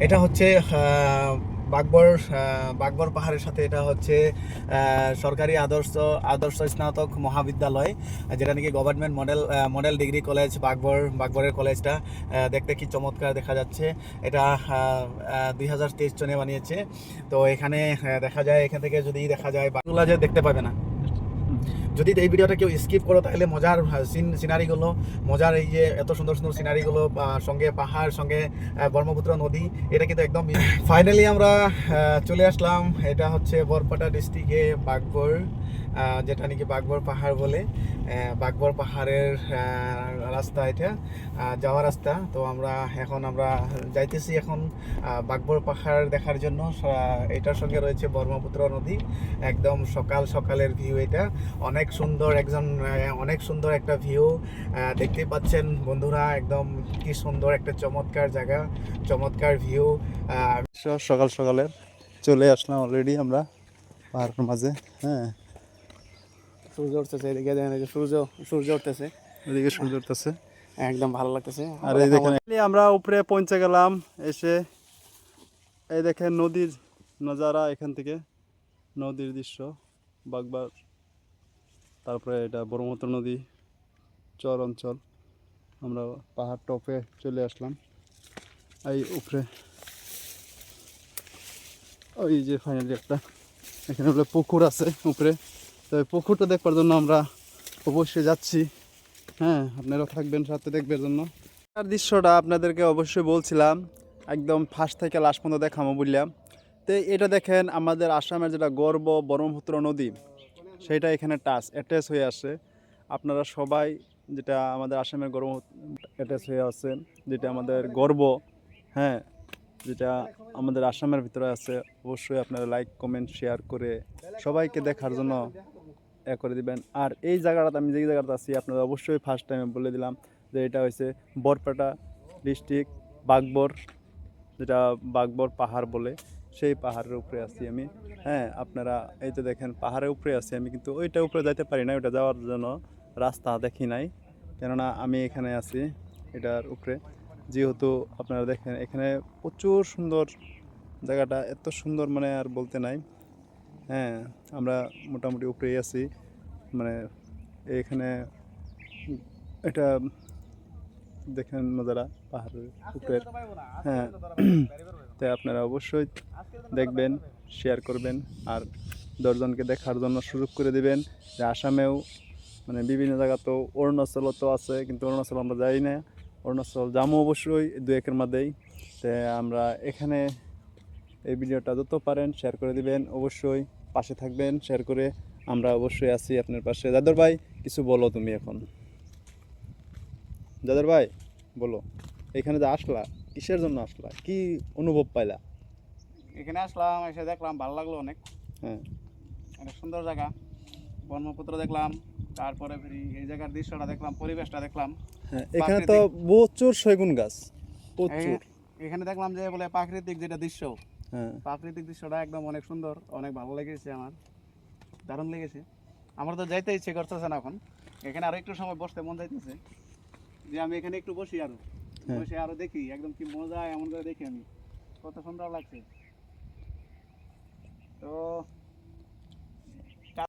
এটা হচ্ছে বাগবর বাগবর পাহাড়ের সাথে এটা হচ্ছে সরকারি আদর্শ আদর্শ স্নাতক মহাবিদ্যালয়, যেটা নাকি গভর্নমেন্ট মডেল ডিগ্রি কলেজ বাগবরের কলেজটা। দেখতে কি চমৎকার দেখা যাচ্ছে। এটা 2023 সনে বানিয়েছে। তো এখানে দেখা যায়, এখান থেকে যদি দেখা যায় বাংলা যে দেখতে পাবে না। যদি এই ভিডিওটা কেউ স্কিপ করো তাহলে মজার সিনারিগুলো, মজার এই যে এত সুন্দর সুন্দর সিনারিগুলো, সঙ্গে পাহাড়, সঙ্গে ব্রহ্মপুত্র নদী, এটা কিন্তু একদম ফাইনালি আমরা চলে আসলাম। এটা হচ্ছে বরপাটা ডিস্ট্রিক্টে বাগবর, যেটা নাকি বাগবর পাহাড় বলে। বাগবর পাহাড়ের রাস্তা এটা, যাওয়ার রাস্তা। তো আমরা যাইতেছি এখন বাগবর পাহাড় দেখার জন্য। এটার সঙ্গে রয়েছে ব্রহ্মপুত্র নদী। একদম সকাল সকালের ভিউ এটা, অনেক সুন্দর একটা ভিউ দেখতে পাচ্ছেন বন্ধুরা। একদম কি সুন্দর একটা চমৎকার জায়গা, চমৎকার ভিউ। সকাল সকালে চলে আসলাম অলরেডি আমরা পাহাড়ের মাঝে। হ্যাঁ, সূর্য উঠতেছে, এদিকে দেখেন, সূর্য উঠতেছে, এদিকে সূর্য উঠতেছে, একদম ভালো লাগতেছে। আর এই দেখেন আমরা উপরে পৌঁছে গেলাম। এসে এই দেখেন নদীর নজারা, এখান থেকে নদীর দৃশ্য বাগবার। তারপরে এটা ব্রহ্মপুত্র নদী চর অঞ্চল। আমরা পাহাড় টপে চলে আসলাম। এই উপরে ওই যে ফাইনালি একটা এখানে বলে পুকুর আছে উপরে। তো এই পুকুরটা দেখবার জন্য আমরা অবশ্যই যাচ্ছি। হ্যাঁ, আপনারাও থাকবেন সাথে দেখবার জন্য। আর দৃশ্যটা আপনাদেরকে অবশ্যই বলছিলাম, একদম ফার্স্ট থেকে লাস্ট পর্যন্ত দেখাবো বললাম। তো এটা দেখেন, আমাদের আসামের যেটা গর্ব ব্রহ্মপুত্র নদী, সেইটা এখানে অ্যাটাচ হয়ে আসে। আপনারা সবাই, যেটা আমাদের আসামের গর্ব অ্যাটাচ হয়ে আছে, যেটা আমাদের গর্ব, হ্যাঁ, যেটা আমাদের আসামের ভিতরে আছে। অবশ্যই আপনারা লাইক কমেন্ট শেয়ার করে সবাইকে দেখার জন্য করে দিবেন। আর এই জায়গাটাতে আমি যেই জায়গাটা আছি, আপনারা অবশ্যই ফার্স্ট টাইমে বলে দিলাম যে এটা হচ্ছে বরপেটা ডিস্ট্রিক্ট বাগবর, যেটা বাগবর পাহাড় বলে। সেই পাহাড়ের উপরে আছি আমি। হ্যাঁ, আপনারা এই যে দেখেন পাহাড়ের উপরে আছি আমি, কিন্তু ওইটা উপরে যাইতে পারি না, ওইটা যাওয়ার জন্য রাস্তা দেখি নাই, কেননা আমি এখানে আছি এটার উপরে। যেহেতু আপনারা দেখেন এখানে প্রচুর সুন্দর জায়গাটা, এত সুন্দর মানে আর বলতে নাই। হ্যাঁ, আমরা মোটামুটি উপরেই আছি, মানে এখানে এটা দেখেন নজারা পাহাড়ের উপরের। হ্যাঁ, তাই আপনারা অবশ্যই দেখবেন, শেয়ার করবেন, আর 10 জনকে দেখার জন্য সুযোগ করে দেবেন। যে আসামেও মানে বিভিন্ন জায়গা, তো অরুণাচলও তো আছে, কিন্তু অরুণাচল আমরা যাই না। অরুণাচল যাবো অবশ্যই 2-1-এর মধ্যেই। তো আমরা এখানে এই ভিডিওটা যত পারেন শেয়ার করে দিবেন, অবশ্যই পাশে থাকবেন শেয়ার করে। আমরা অবশ্যই আছি আপনার পাশে। দাদর ভাই, কিছু বলো তুমি এখন। দাদর ভাই বলো, এখানে যে আসলা, কিসের জন্য আসলা, কি অনুভব পাইলা? এখানে আসলাম, এসে দেখলাম ভালো লাগলো অনেক। হ্যাঁ, একটা সুন্দর জায়গা, ব্রহ্মপুত্র দেখলাম, তারপরে এই জায়গার দৃশ্যটা দেখলাম, পরিবেশটা দেখলাম। হ্যাঁ, এখানে তো প্রচুর সেগুন গাছ, প্রচুর। এখানে দেখলাম যে বলে প্রাকৃতিক যেটা দৃশ্য, হ্যাঁ, প্রাকৃতিক দৃশ্যটা একদম অনেক সুন্দর, অনেক ভালো লেগেছে আমার, দারুণ লেগেছে। আমার তো যাইতে ইচ্ছে করতেছে না এখন, এখানে আরো একটু সময় বসতে মন যাইতেছে, যে আমি এখানে একটু বসি, আরো বসে আরো দেখি একদম কি মজা, এমন করে দেখি আমি, কত সুন্দর লাগছে। তো